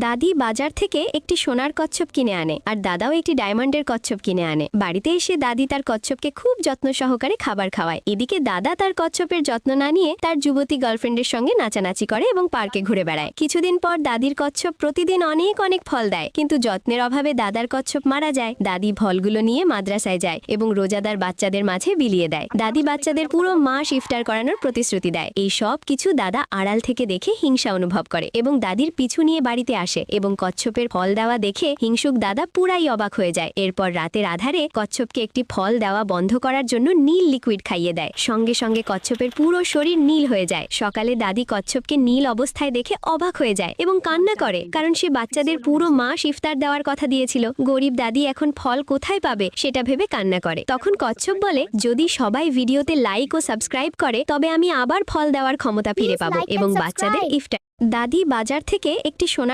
দাদি বাজার থেকে একটি সোনার কচ্ছপ কিনে আনে আর দাদাও একটি ডায়মন্ডের কচ্ছপ কিনে আনে। বাড়িতে এসে দাদি তার কচ্ছপকে খুব যত্ন সহকারে খাবার খাওয়ায়। এদিকে দাদা তার কচ্ছপের যত্ন না নিয়ে তার যুবতী গার্লফ্রেন্ডের সঙ্গে নাচানাচি করে এবং পার্কে ঘুরে বেড়ায়। কিছুদিন পর দাদির কচ্ছপ প্রতিদিন অনেক অনেক ফল দেয়, কিন্তু যত্নের অভাবে দাদার কচ্ছপ মারা যায়। দাদি ফলগুলো নিয়ে মাদ্রাসায় যায় এবং রোজাদার বাচ্চাদের মাঝে বিলিয়ে দেয়। দাদি বাচ্চাদের পুরো মাস ইফতার করানোর প্রতিশ্রুতি দেয়। এই সব কিছু দাদা আড়াল থেকে দেখে হিংসা অনুভব করে এবং দাদির পিছু নিয়ে বাড়িতে আসে এবং কচ্ছপের ফল দেওয়া দেখে হিংসুক দাদা পুরাই অবাক হয়ে যায়। এরপর রাতের আধারে কচ্ছপকে একটি ফল দেওয়া বন্ধ করার জন্য নীল লিকুইড খাইয়ে দেয়। সঙ্গে সঙ্গে কচ্ছপের পুরো শরীর নীল হয়ে যায়। সকালে দাদি কচ্ছপকে নীল অবস্থায় দেখে অবাক হয়ে যায় এবং কান্না করে, কারণ সে বাচ্চাদের পুরো মাস ইফতার দেওয়ার কথা দিয়েছিল। গরিব দাদি এখন ফল কোথায় পাবে সেটা ভেবে কান্না করে। তখন কচ্ছপ বলে, যদি সবাই ভিডিওতে লাইক ও সাবস্ক্রাইব করে তবে আমি আবার ফল দেওয়ার ক্ষমতা ফিরে পাবো এবং বাচ্চাদের ইফতার। দাদি বাজার থেকে একটি সোনার